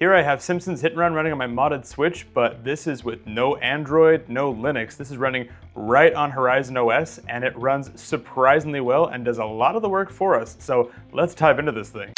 Here I have Simpsons Hit and Run running on my modded Switch, but this is with no Android, no Linux. This is running right on Horizon OS, and it runs surprisingly well and does a lot of the work for us. So let's dive into this thing.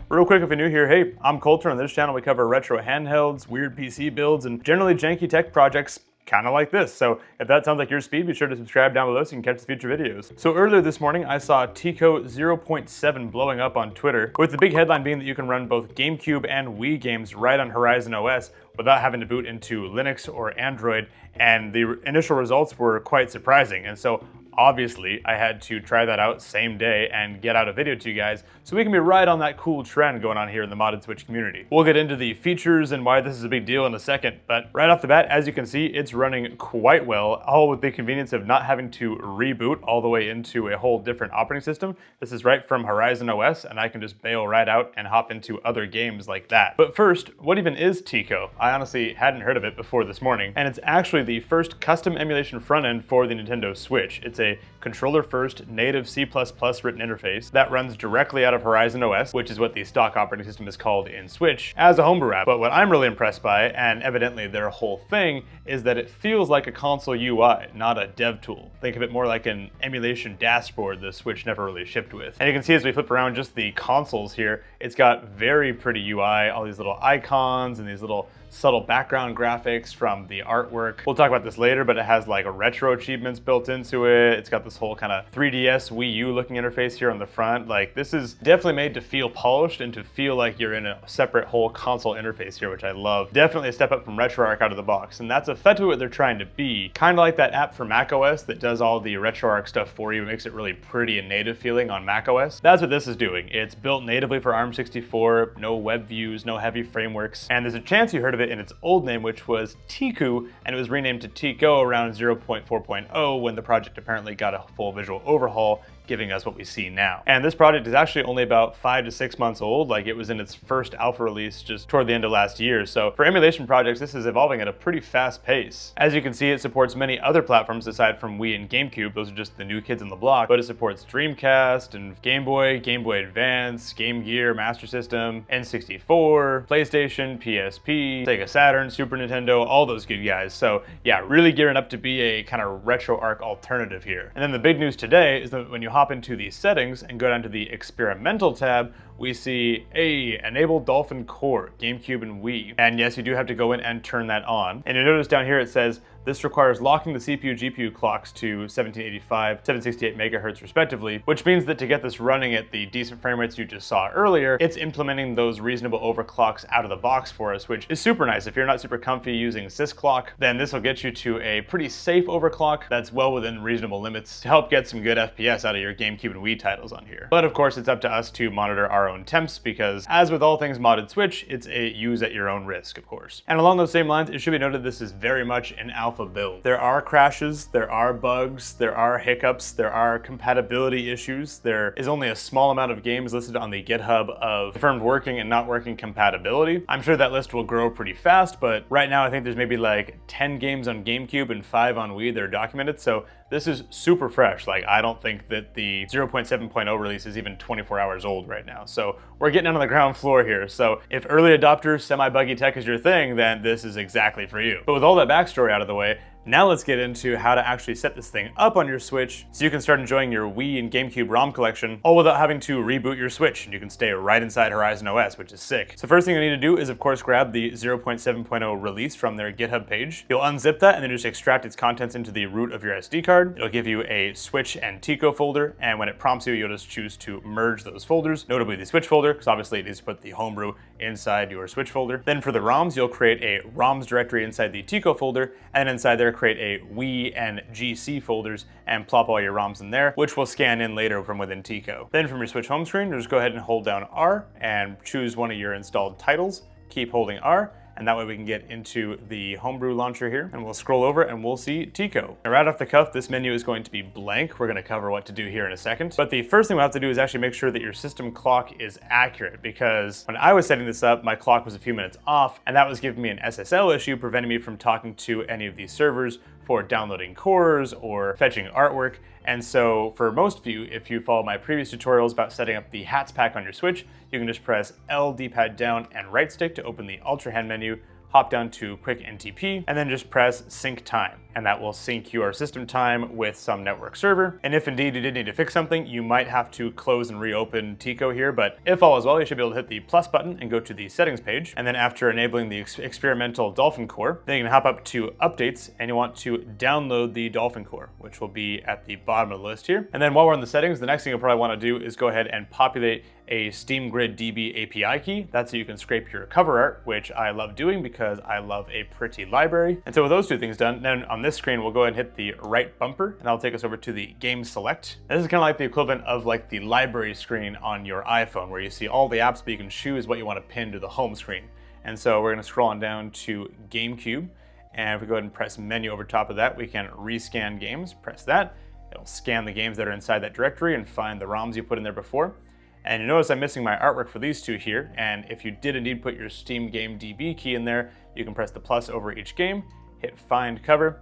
Real quick, if you're new here, hey, I'm Coulter. On this channel we cover retro handhelds, weird PC builds, and generally janky tech projects kind of like this. So if that sounds like your speed, be sure to subscribe down below so you can catch the future videos. So earlier this morning, I saw Tico 0.7 blowing up on Twitter, with the big headline being that you can run both GameCube and Wii games right on Horizon OS without having to boot into Linux or Android, and the initial results were quite surprising. And so obviously, I had to try that out same day and get out a video to you guys so we can be right on that cool trend going on here in the modded Switch community. We'll get into the features and why this is a big deal in a second, but right off the bat, as you can see, it's running quite well, all with the convenience of not having to reboot all the way into a whole different operating system. This is right from Horizon OS, and I can just bail right out and hop into other games like that. But first, what even is Tico? I honestly hadn't heard of it before this morning, and it's actually the first custom emulation front end for the Nintendo Switch. It's a controller-first native C++ written interface that runs directly out of Horizon OS, which is what the stock operating system is called in Switch, as a homebrew app. But what I'm really impressed by, and evidently their whole thing, is that it feels like a console UI, not a dev tool. Think of it more like an emulation dashboard the Switch never really shipped with. And you can see as we flip around just the consoles here, it's got very pretty UI, all these little icons and these little subtle background graphics from the artwork. We'll talk about this later, but it has like retro achievements built into it. It's got this whole kind of 3DS Wii U looking interface here on the front. Like, this is definitely made to feel polished and to feel like you're in a separate whole console interface here, which I love. Definitely a step up from RetroArch out of the box, and that's effectively what they're trying to be. Kind of like that app for macOS that does all the RetroArch stuff for you, makes it really pretty and native feeling on macOS. That's what this is doing. It's built natively for ARM64, no web views, no heavy frameworks, and there's a chance you heard of it in its old name, which was Tico, and it was renamed to Tico around 0.4.0 when the project apparently got a full visual overhaul, giving us what we see now. And this project is actually only about 5 to 6 months old. Like, it was in its first alpha release just toward the end of last year. So for emulation projects, this is evolving at a pretty fast pace. As you can see, it supports many other platforms aside from Wii and GameCube. Those are just the new kids on the block, but it supports Dreamcast and Game Boy, Game Boy Advance, Game Gear, Master System, N64, PlayStation, PSP, Sega Saturn, Super Nintendo, all those good guys. So yeah, really gearing up to be a kind of RetroArch alternative here. And then the big news today is that when you hop into the settings and go down to the experimental tab, we see enable Dolphin core, GameCube and Wii. And yes, you do have to go in and turn that on. And you notice down here it says this requires locking the CPU GPU clocks to 1785, 768 megahertz respectively, which means that to get this running at the decent frame rates you just saw earlier, it's implementing those reasonable overclocks out of the box for us, which is super nice. If you're not super comfy using sysclock, then this will get you to a pretty safe overclock that's well within reasonable limits to help get some good FPS out of your GameCube and Wii titles on here. But of course, it's up to us to monitor our own temps, because as with all things modded Switch, it's a use at your own risk, of course. And along those same lines, it should be noted this is very much an alpha build. There are crashes, there are bugs, there are hiccups, there are compatibility issues. There is only a small amount of games listed on the GitHub of confirmed working and not working compatibility. I'm sure that list will grow pretty fast, but right now I think there's maybe like 10 games on GameCube and 5 on Wii that are documented, so this is super fresh. Like, I don't think that the 0.7.0 release is even 24 hours old right now. So we're getting on the ground floor here. So if early adopter semi-buggy tech is your thing, then this is exactly for you. But with all that backstory out of the way, now let's get into how to actually set this thing up on your Switch so you can start enjoying your Wii and GameCube ROM collection, all without having to reboot your Switch, and you can stay right inside Horizon OS, which is sick. So first thing you need to do is, of course, grab the 0.7.0 release from their GitHub page. You'll unzip that and then just extract its contents into the root of your SD card. It'll give you a Switch and Tico folder, and when it prompts you, you'll just choose to merge those folders, notably the Switch folder, because obviously it needs to put the homebrew inside your Switch folder. Then for the ROMs, you'll create a ROMs directory inside the Tico folder, and inside there create a Wii and GC folders and plop all your ROMs in there, which will scan in later from within Tico. Then from your Switch home screen, you'll just go ahead and hold down R and choose one of your installed titles. Keep holding R, and that way we can get into the homebrew launcher here, and we'll scroll over and we'll see Tico. Now, right off the cuff, this menu is going to be blank. We're going to cover what to do here in a second. But the first thing we'll have to do is actually make sure that your system clock is accurate, because when I was setting this up, my clock was a few minutes off, and that was giving me an SSL issue, preventing me from talking to any of these servers for downloading cores or fetching artwork. And so for most of you, if you follow my previous tutorials about setting up the hats pack on your Switch, you can just press L, D-pad down, and right stick to open the Ultra Hand menu, hop down to Quick NTP, and then just press Sync Time. And that will sync your system time with some network server. And if indeed you did need to fix something, you might have to close and reopen Tico here, but if all is well, you should be able to hit the plus button and go to the settings page. And then after enabling the experimental Dolphin core, then you can hop up to updates and you want to download the Dolphin core, which will be at the bottom of the list here. And then while we're in the settings, the next thing you'll probably want to do is go ahead and populate a Steam Grid DB API key. That's so you can scrape your cover art, which I love doing because I love a pretty library. And so with those two things done, then on this screen, we'll go ahead and hit the right bumper, and that'll take us over to the game select. And this is kind of like the equivalent of like the library screen on your iPhone, where you see all the apps, but you can choose what you want to pin to the home screen. And so we're going to scroll on down to GameCube, and if we go ahead and press menu over top of that, we can rescan games. Press that. It'll scan the games that are inside that directory and find the ROMs you put in there before. And you notice I'm missing my artwork for these two here, and if you did indeed put your Steam Game DB key in there, you can press the plus over each game, hit find cover,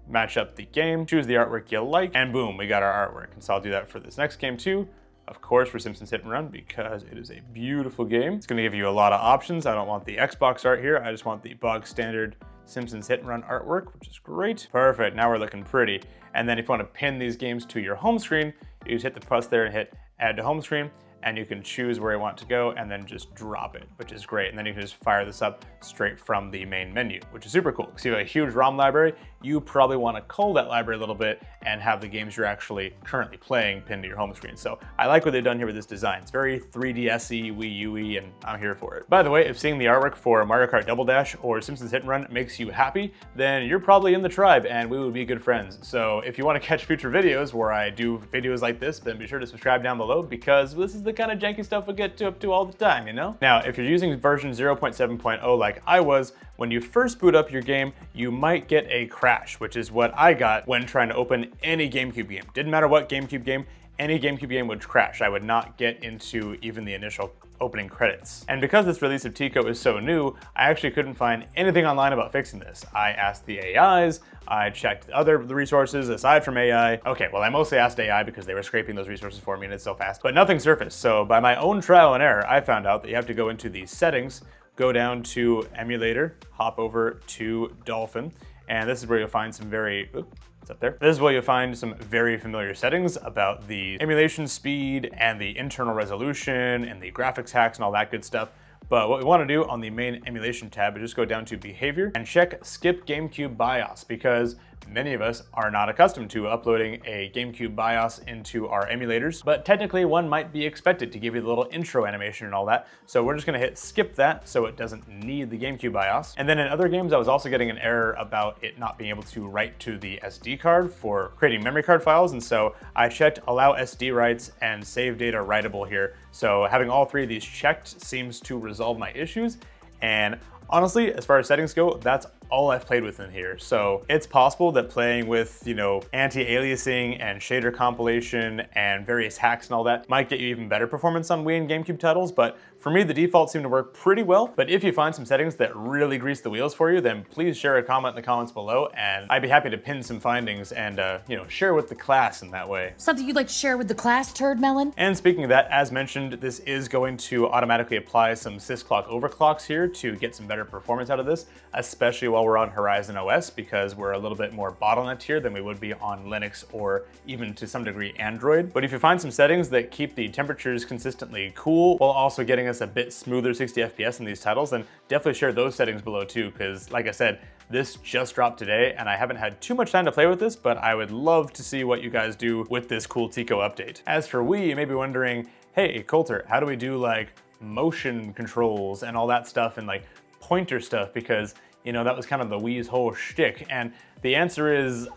match up the game, choose the artwork you like, and boom, we got our artwork. And so I'll do that for this next game too, of course, for Simpsons Hit and Run, because it is a beautiful game. It's gonna give you a lot of options. I don't want the Xbox art here, I just want the bog standard Simpsons Hit and Run artwork, which is great. Perfect, now we're looking pretty. And then if you want to pin these games to your home screen, you just hit the plus there and hit add to home screen, and you can choose where you want to go and then just drop it, which is great. And then you can just fire this up straight from the main menu, which is super cool. Because you have a huge ROM library, you probably want to cull that library a little bit and have the games you're actually currently playing pinned to your home screen. So I like what they've done here with this design. It's very 3DS-y, Wii U-y, and I'm here for it. By the way, if seeing the artwork for Mario Kart Double Dash or Simpsons Hit and Run makes you happy, then you're probably in the tribe and we would be good friends. So if you want to catch future videos where I do videos like this, then be sure to subscribe down below, because this is the kind of janky stuff we get up to all the time, you know? Now, if you're using version 0.7.0 like I was, when you first boot up your game, you might get a crash, which is what I got when trying to open any GameCube game. Didn't matter what GameCube game, any GameCube game would crash. I would not get into even the initial opening credits. And because this release of Tico is so new, I actually couldn't find anything online about fixing this. I asked the AIs, I checked other resources aside from AI. Okay, well, I mostly asked AI because they were scraping those resources for me and it's so fast, but nothing surfaced. So by my own trial and error, I found out that you have to go into the settings, go down to emulator, hop over to Dolphin, and this is where you'll find some very, it's up there. This is where you'll find some very familiar settings about the emulation speed and the internal resolution and the graphics hacks and all that good stuff. But what we want to do on the main emulation tab is just go down to behavior and check skip GameCube BIOS, because many of us are not accustomed to uploading a GameCube BIOS into our emulators, but technically one might be expected to give you the little intro animation and all that. So we're just gonna hit skip that so it doesn't need the GameCube BIOS. And then in other games, I was also getting an error about it not being able to write to the SD card for creating memory card files. And so I checked allow SD writes and save data writable here. So having all three of these checked seems to resolve my issues. And honestly, as far as settings go, that's all I've played with in here. So it's possible that playing with, you know, anti-aliasing and shader compilation and various hacks and all that might get you even better performance on Wii and GameCube titles, but for me, the defaults seem to work pretty well. But if you find some settings that really grease the wheels for you, then please share a comment in the comments below, and I'd be happy to pin some findings and, you know, share with the class in that way. Something you'd like to share with the class, Turd Melon? And speaking of that, as mentioned, this is going to automatically apply some sysclock overclocks here to get some better performance out of this, especially while we're on Horizon OS, because we're a little bit more bottlenecked here than we would be on Linux or even to some degree Android. But if you find some settings that keep the temperatures consistently cool while also getting us a bit smoother 60 FPS in these titles, then definitely share those settings below too, because like I said, this just dropped today and I haven't had too much time to play with this, but I would love to see what you guys do with this cool Tico update. As for Wii, you may be wondering, hey, Coulter, how do we do like motion controls and all that stuff and like pointer stuff? Because, you know, that was kind of the Wii's whole shtick. And the answer is,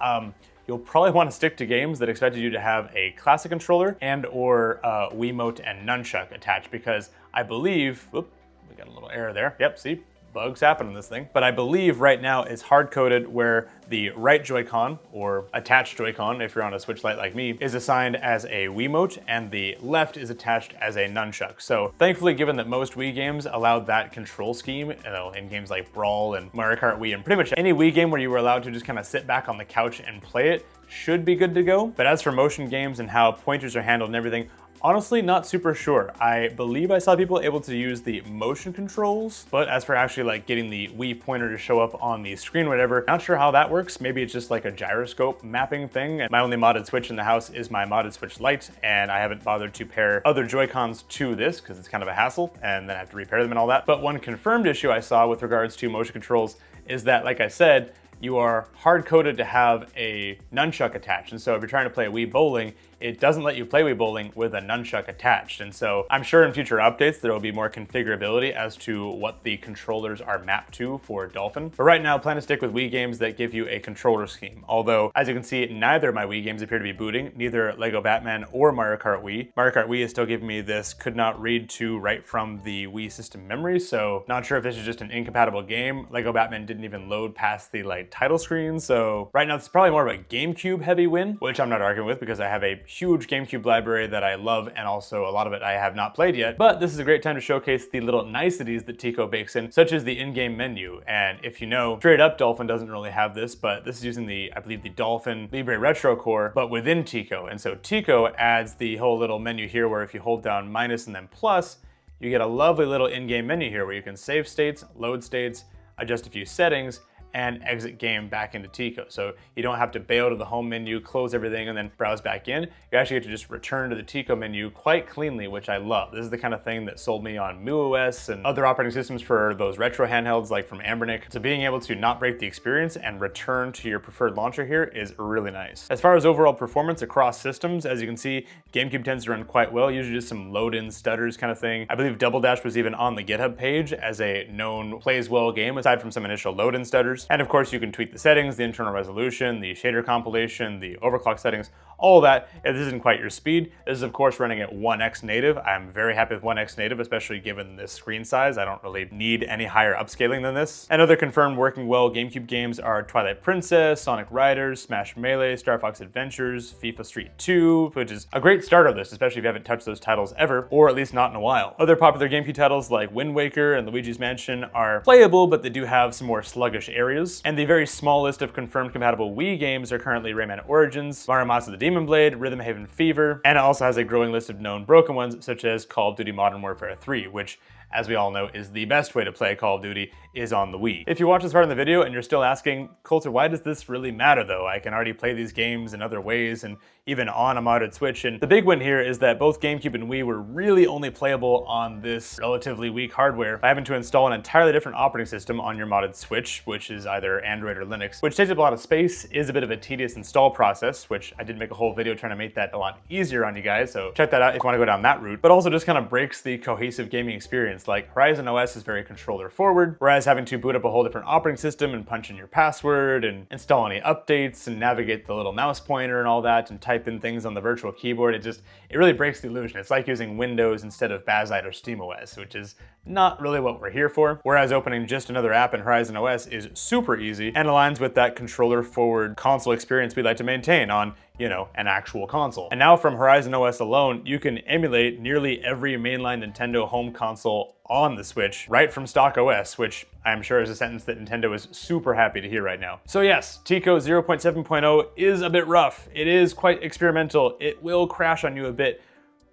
you'll probably want to stick to games that expected you to have a classic controller and or Wiimote and nunchuck attached, because I believe, whoop, we got a little error there. Yep, see, bugs happen on this thing. But I believe right now it's hard-coded where the right Joy-Con, or attached Joy-Con if you're on a Switch Lite like me, is assigned as a Wiimote, and the left is attached as a nunchuck. So thankfully, given that most Wii games allowed that control scheme, in games like Brawl and Mario Kart Wii, and pretty much any Wii game where you were allowed to just kind of sit back on the couch and play it, should be good to go. But as for motion games and how pointers are handled and everything, honestly, not super sure. I believe I saw people able to use the motion controls, but as for actually like getting the Wii pointer to show up on the screen or whatever, not sure how that works. Maybe it's just like a gyroscope mapping thing. And my only modded Switch in the house is my modded Switch Lite, and I haven't bothered to pair other Joy-Cons to this because it's kind of a hassle, and then I have to repair them and all that. But one confirmed issue I saw with regards to motion controls is that, like I said, you are hard-coded to have a nunchuck attached. And so if you're trying to play Wii Bowling, it doesn't let you play Wii Bowling with a nunchuck attached. And so I'm sure in future updates there will be more configurability as to what the controllers are mapped to for Dolphin. But right now, plan to stick with Wii games that give you a controller scheme. Although, as you can see, neither of my Wii games appear to be booting, neither Lego Batman or Mario Kart Wii. Mario Kart Wii is still giving me this could not read to right from the Wii system memory, so not sure if this is just an incompatible game. Lego Batman didn't even load past the title screen, so right now it's probably more of a GameCube heavy win, which I'm not arguing with because I have a huge GameCube library that I love, and also a lot of it I have not played yet. But this is a great time to showcase the little niceties that Tico bakes in, such as the in-game menu. And if you know, straight up Dolphin doesn't really have this, but this is using the, I believe, the Dolphin Libre Retro core, but within Tico. And so Tico adds the whole little menu here where if you hold down minus and then plus, you get a lovely little in-game menu here where you can save states, load states, adjust a few settings, and exit game back into Tico. So you don't have to bail to the home menu, close everything, and then browse back in. You actually get to just return to the Tico menu quite cleanly, which I love. This is the kind of thing that sold me on MuOS and other operating systems for those retro handhelds like from Anbernic. So being able to not break the experience and return to your preferred launcher here is really nice. As far as overall performance across systems, as you can see, GameCube tends to run quite well, usually just some load-in stutters kind of thing. I believe Double Dash was even on the GitHub page as a known plays well game, aside from some initial load-in stutters. And of course, you can tweak the settings, the internal resolution, the shader compilation, the overclock settings, all that. If this isn't quite your speed, this is of course running at 1x native. I'm very happy with 1x native, especially given this screen size. I don't really need any higher upscaling than this. And other confirmed working well GameCube games are Twilight Princess, Sonic Riders, Smash Melee, Star Fox Adventures, FIFA Street 2, which is a great start of this, especially if you haven't touched those titles ever, or at least not in a while. Other popular GameCube titles like Wind Waker and Luigi's Mansion are playable, but they do have some more sluggish areas. And the very small list of confirmed compatible Wii games are currently Rayman Origins, Muramasa the Demon Blade, Rhythm Haven Fever, and it also has a growing list of known broken ones such as Call of Duty Modern Warfare 3, which, as we all know, is the best way to play Call of Duty is on the Wii. If you watch this part in the video and you're still asking, Coulter, why does this really matter though? I can already play these games in other ways and even on a modded Switch. And the big win here is that both GameCube and Wii were really only playable on this relatively weak hardware by having to install an entirely different operating system on your modded Switch, which is either Android or Linux, which takes up a lot of space, is a bit of a tedious install process, which I did make a whole video trying to make that a lot easier on you guys, so check that out if you want to go down that route. But also just kind of breaks the cohesive gaming experience. Like Horizon OS is very controller forward, whereas having to boot up a whole different operating system and punch in your password and install any updates and navigate the little mouse pointer and all that and type in things on the virtual keyboard, it really breaks the illusion. It's like using Windows instead of Bazzite or SteamOS, which is not really what we're here for. Whereas opening just another app in Horizon OS is super easy and aligns with that controller forward console experience we like to maintain on, you know, an actual console. And now from Horizon OS alone, you can emulate nearly every mainline Nintendo home console on the Switch right from stock OS, which I'm sure is a sentence that Nintendo is super happy to hear right now. So yes, Tico 0.7.0 is a bit rough. It is quite experimental. It will crash on you a bit.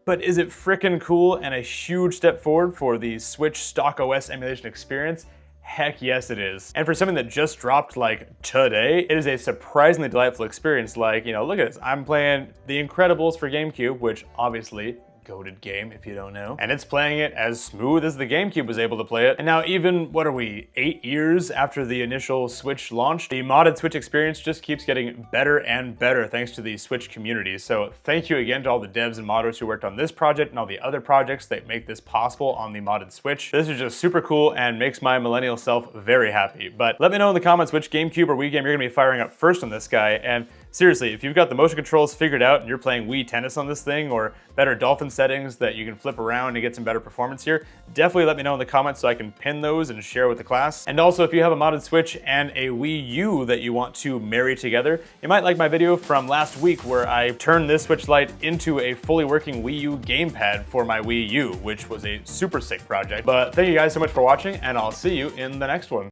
But is it frickin' cool and a huge step forward for the Switch stock OS emulation experience? Heck yes it is. And for something that just dropped like today, it is a surprisingly delightful experience. Like, you know, look at this. I'm playing The Incredibles for GameCube, which obviously, goated game if you don't know. And it's playing it as smooth as the GameCube was able to play it. And now even, what are we, 8 years after the initial Switch launch, the modded Switch experience just keeps getting better and better thanks to the Switch community. So thank you again to all the devs and modders who worked on this project and all the other projects that make this possible on the modded Switch. This is just super cool and makes my millennial self very happy. But let me know in the comments which GameCube or Wii game you're gonna be firing up first on this guy. And Seriously, if you've got the motion controls figured out and you're playing Wii Tennis on this thing, or better Dolphin settings that you can flip around to get some better performance here, definitely let me know in the comments so I can pin those and share with the class. And also, if you have a modded Switch and a Wii U that you want to marry together, you might like my video from last week where I turned this Switch Lite into a fully working Wii U gamepad for my Wii U, which was a super sick project. But thank you guys so much for watching, and I'll see you in the next one.